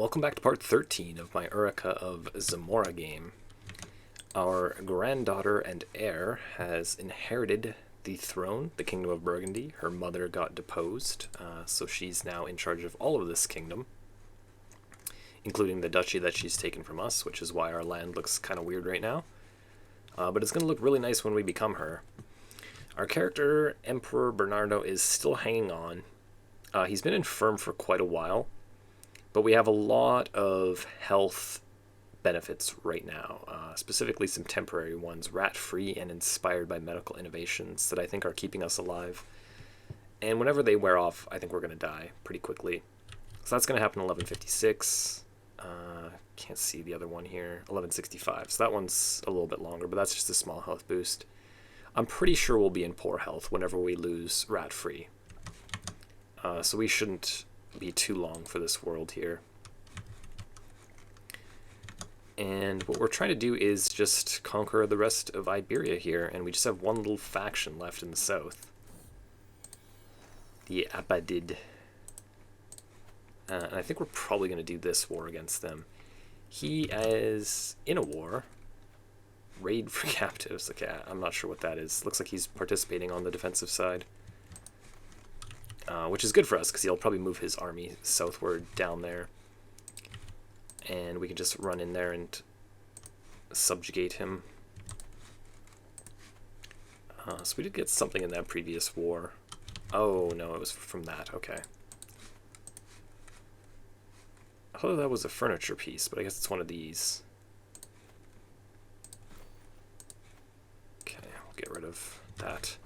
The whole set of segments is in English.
Welcome back to part 13 of my Urraca of Zamora game. Our granddaughter and heir has inherited the throne, the Kingdom of Burgundy. Her mother got deposed, so she's now in charge of all of this kingdom, including the duchy that she's taken from us, which is why our land looks kind of weird right now. But it's going to look really nice when we become her. Our character, Emperor Bernardo, is still hanging on. He's been infirm for quite a while, but we have a lot of health benefits right now, specifically some temporary ones, rat-free and inspired by medical innovations that I think are keeping us alive. And whenever they wear off, I think we're going to die pretty quickly. So that's going to happen in 1156. Can't see the other one here. 1165. So that one's a little bit longer, but that's just a small health boost. I'm pretty sure we'll be in poor health whenever we lose rat-free. So we shouldn't be too long for this world here. And what we're trying to do is just conquer the rest of Iberia here, and we just have one little faction left in the south. The Abadid. And I think we're probably going to do this war against them. He is in a war. Raid for captives. Okay, I'm not sure what that is. Looks like he's participating on the defensive side. Which is good for us, because he'll probably move his army southward down there. And we can just run in there and subjugate him. So we did get something in that previous war. Oh, no, it was from that. Okay. I thought that was a furniture piece, but I guess it's one of these. Okay, we'll get rid of that.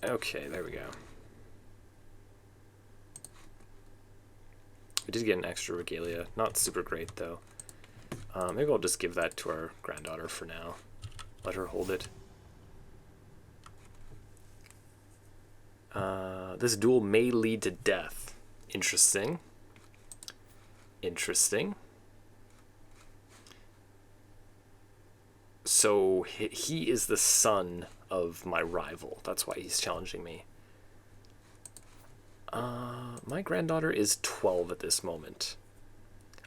Okay, there we go. We did get an extra regalia. Not super great, though. Maybe I'll just give that to our granddaughter for now. Let her hold it. This duel may lead to death. Interesting. Interesting. So he is the son of my rival. That's why he's challenging me. My granddaughter is 12 at this moment.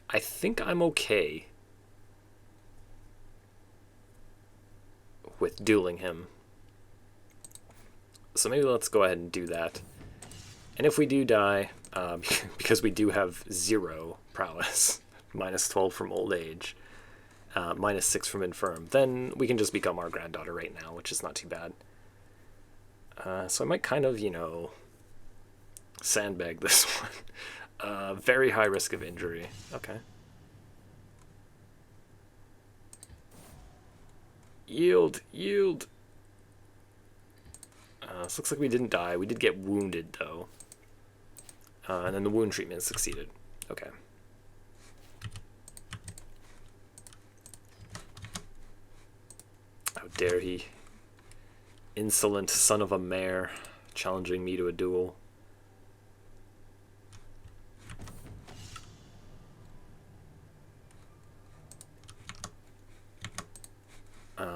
I think I'm okay with dueling him. So maybe let's go ahead and do that. And if we do die, because we do have 0 prowess, minus 12 from old age, minus 6 from infirm, then we can just become our granddaughter right now, which is not too bad. So I might kind of, sandbag this one. Very high risk of injury. Okay. Yield, yield. This looks like we didn't die. We did get wounded, though. And then the wound treatment succeeded. Okay. How dare he? Insolent son of a mare, challenging me to a duel.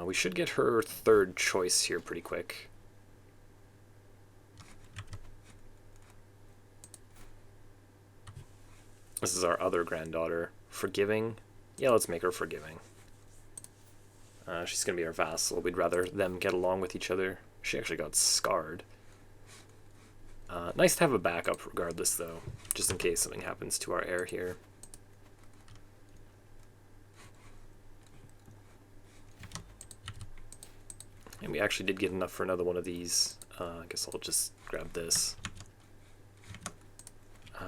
We should get her third choice here pretty quick. This is our other granddaughter. Forgiving? Yeah, let's make her forgiving. She's going to be our vassal. We'd rather them get along with each other. She actually got scarred. Nice to have a backup regardless, though, just in case something happens to our heir here. And we actually did get enough for another one of these. I guess I'll just grab this.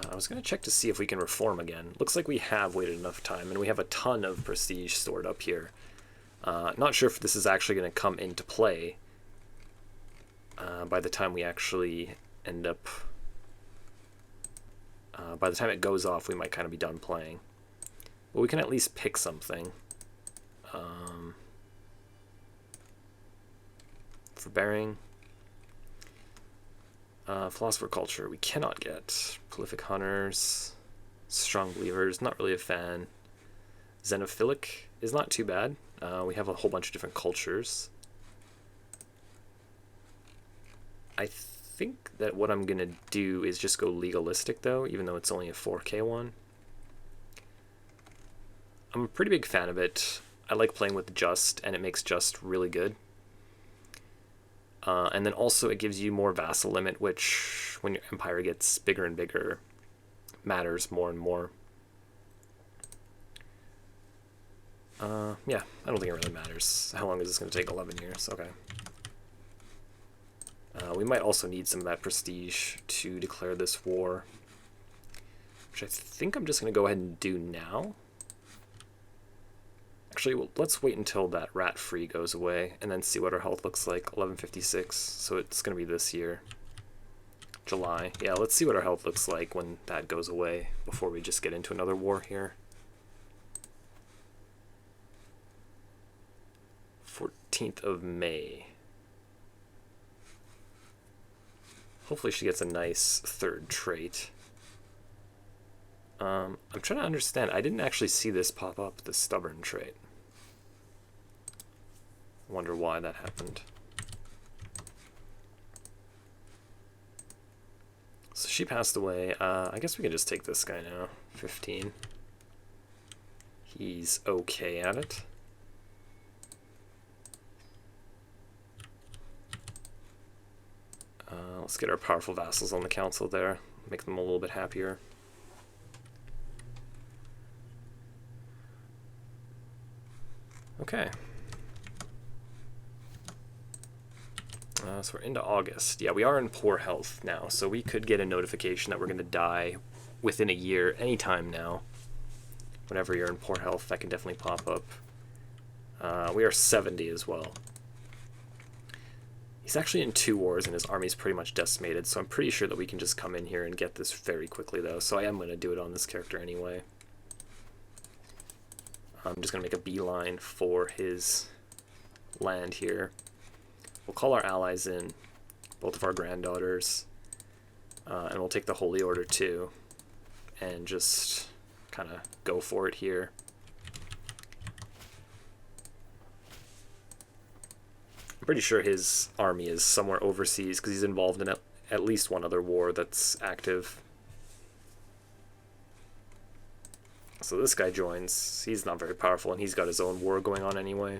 I was going to check to see if we can reform again. Looks like we have waited enough time, and we have a ton of prestige stored up here. Not sure if this is actually going to come into play by the time we actually end up... by the time it goes off, we might kind of be done playing. But we can at least pick something. Forbearing. Philosopher culture, we cannot get. Prolific hunters. Strong believers, not really a fan. Xenophilic is not too bad. We have a whole bunch of different cultures. I think that what I'm going to do is just go legalistic, though, even though it's only a 4K one. I'm a pretty big fan of it. I like playing with Just, and it makes Just really good. And then also it gives you more vassal limit, which, when your empire gets bigger and bigger, matters more and more. Yeah, I don't think it really matters. How long is this going to take? 11 years. Okay. We might also need some of that prestige to declare this war, which I think I'm just going to go ahead and do now. Actually, well, let's wait until that rat free goes away and then see what our health looks like. 1156, so it's going to be this year. July. Yeah, let's see what our health looks like when that goes away before we just get into another war here. 14th of May. Hopefully she gets a nice third trait. I'm trying to understand. I didn't actually see this pop up, the stubborn trait. I wonder why that happened. So she passed away. I guess we can just take this guy now. 15. He's okay at it. Let's get our powerful vassals on the council there. Make them a little bit happier. Okay. So we're into August. Yeah, we are in poor health now, so we could get a notification that we're going to die within a year anytime now. Whenever you're in poor health, that can definitely pop up. We are 70 as well. He's actually in 2 wars and his army's pretty much decimated, so I'm pretty sure that we can just come in here and get this very quickly, though, so I am going to do it on this character anyway. I'm just going to make a beeline for his land here. We'll call our allies in, both of our granddaughters, and we'll take the Holy Order too, and just kind of go for it here. I'm pretty sure his army is somewhere overseas because he's involved in at least one other war that's active. So this guy joins. He's not very powerful, and he's got his own war going on anyway.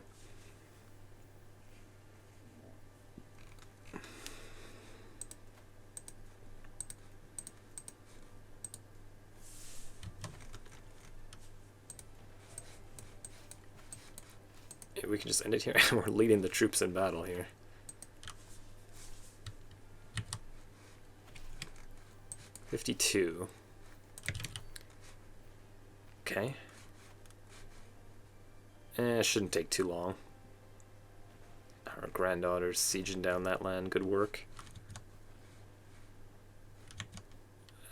We can just end it here. We're leading the troops in battle here. $52. Okay. It shouldn't take too long. Our granddaughter's sieging down that land. Good work.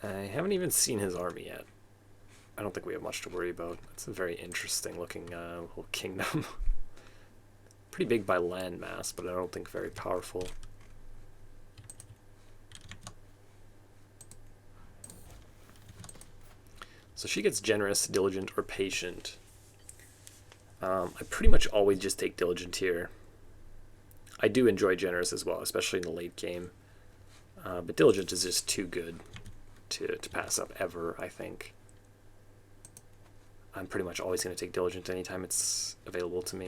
I haven't even seen his army yet. I don't think we have much to worry about. It's a very interesting looking little kingdom. Pretty big by land mass, but I don't think very powerful. So she gets generous, diligent, or patient. I pretty much always just take diligent here. I do enjoy generous as well, especially in the late game. But diligent is just too good to pass up ever, I think. I'm pretty much always going to take diligent anytime it's available to me.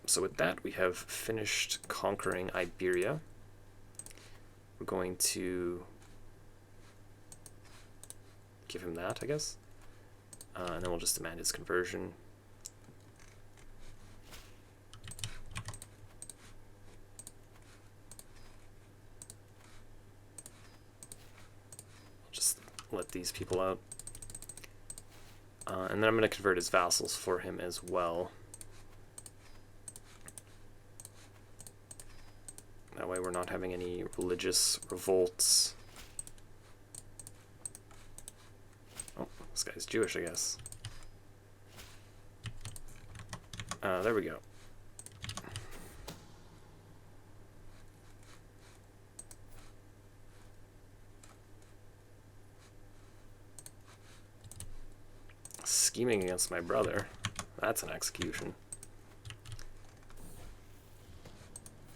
So with that, we have finished conquering Iberia. We're going to give him that, I guess. And then we'll just demand his conversion. Just let these people out. And then I'm going to convert his vassals for him as well. That way we're not having any religious revolts. Oh, this guy's Jewish, I guess. There we go. Scheming against my brother. That's an execution.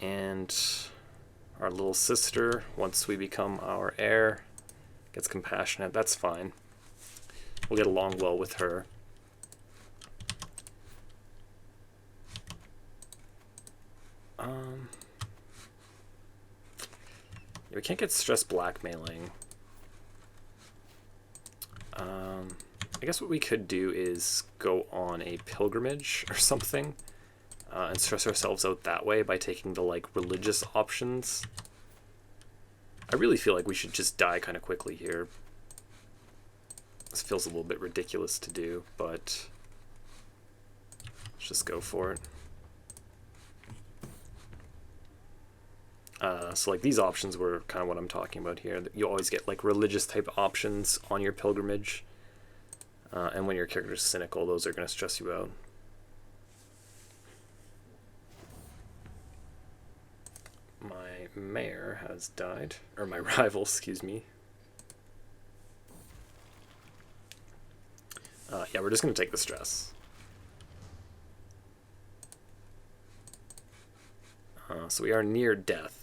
And our little sister, once we become our heir, gets compassionate. That's fine. We'll get along well with her. Yeah, we can't get stress blackmailing. I guess what we could do is go on a pilgrimage or something, and stress ourselves out that way by taking the like religious options. I really feel like we should just die kind of quickly here. This feels a little bit ridiculous to do, but let's just go for it. So like these options were kind of what I'm talking about here. You always get like religious type options on your pilgrimage. And when your character's cynical, those are going to stress you out. My mayor has died. Or my rival, excuse me. Yeah, we're just going to take the stress. So we are near death.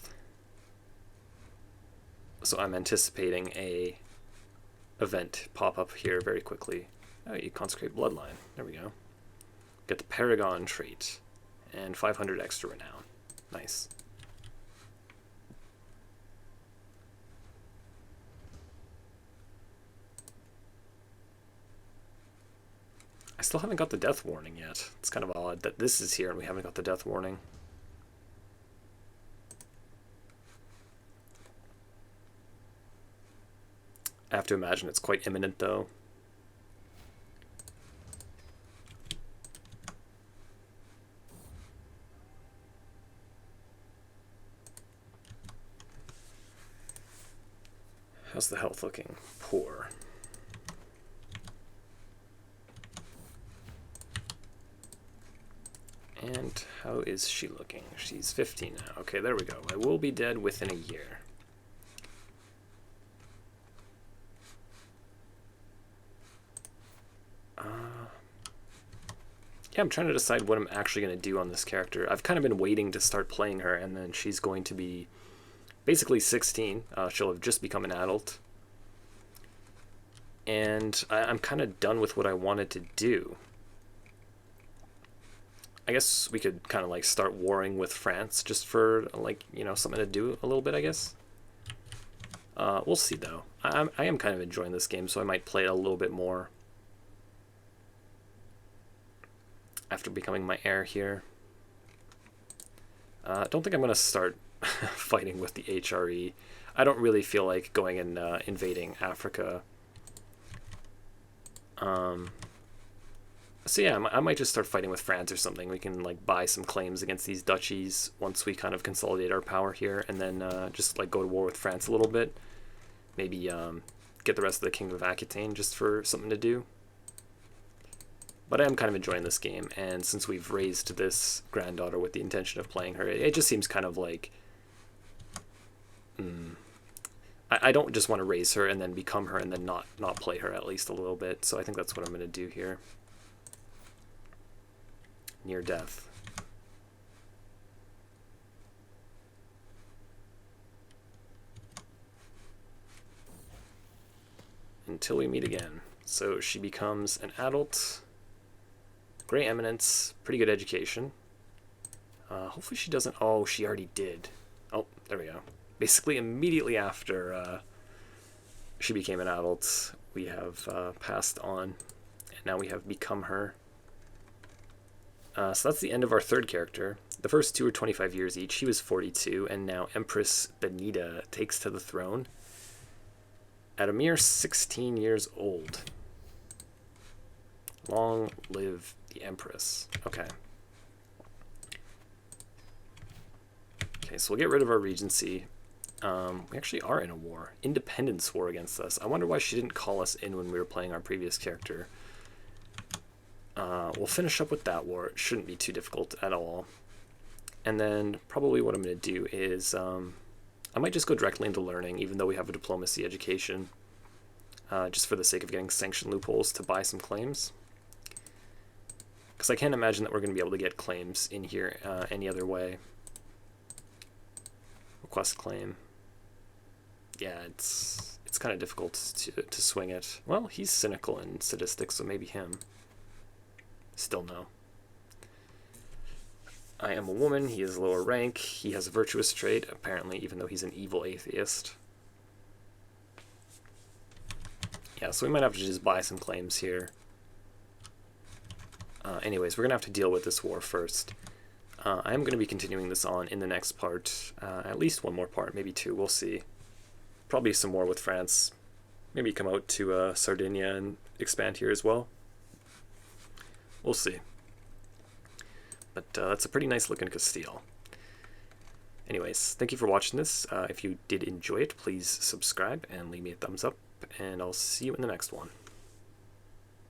So I'm anticipating a event pop up here very quickly. Oh, you consecrate bloodline. There we go. Get the Paragon trait and 500 extra renown. Nice. I still haven't got the death warning yet. It's kind of odd that this is here and we haven't got the death warning. I have to imagine it's quite imminent though. How's the health looking? Poor. And how is she looking? She's 15 now. Okay, there we go. I will be dead within a year. Yeah, I'm trying to decide what I'm actually going to do on this character. I've kind of been waiting to start playing her, and then she's going to be basically 16. She'll have just become an adult. And I'm kind of done with what I wanted to do. I guess we could kind of like start warring with France just for like, you know, something to do a little bit, I guess. We'll see though. I am kind of enjoying this game, so I might play it a little bit more after becoming my heir here. I don't think I'm going to start fighting with the HRE. I don't really feel like going and invading Africa. So yeah, I might just start fighting with France or something. We can like buy some claims against these duchies once we kind of consolidate our power here, and then just like go to war with France a little bit. Maybe get the rest of the Kingdom of Aquitaine just for something to do. But I am kind of enjoying this game, and since we've raised this granddaughter with the intention of playing her, it just seems kind of like... I don't just want to raise her and then become her and then not play her at least a little bit, so I think that's what I'm going to do here. Near death. Until we meet again. So she becomes an adult... Great eminence, pretty good education. Hopefully she doesn't... Oh, she already did. Oh, there we go. Basically, immediately after she became an adult, we have passed on, and now we have become her. So that's the end of our third character. The first two were 25 years each. He was 42, and now Empress Benita takes to the throne at a mere 16 years old. Long live the Empress. Okay. Okay, so we'll get rid of our regency. We actually are in a war. Independence war against us. I wonder why she didn't call us in when we were playing our previous character. We'll finish up with that war. It shouldn't be too difficult at all. And then probably what I'm going to do is I might just go directly into learning, even though we have a diplomacy education, just for the sake of getting sanction loopholes to buy some claims. Because I can't imagine that we're going to be able to get claims in here any other way. quest claim. Yeah, it's kind of difficult to swing it. Well, he's cynical and sadistic, so maybe him. Still no. I am a woman, he is lower rank, he has a virtuous trait, apparently, even though he's an evil atheist. Yeah, so we might have to just buy some claims here. Anyways, we're going to have to deal with this war first. I am going to be continuing this on in the next part, at least one more part, maybe two, we'll see. Probably some more with France. Maybe come out to Sardinia and expand here as well. We'll see. But that's a pretty nice looking Castile. Anyways, thank you for watching this. If you did enjoy it, please subscribe and leave me a thumbs up, and I'll see you in the next one.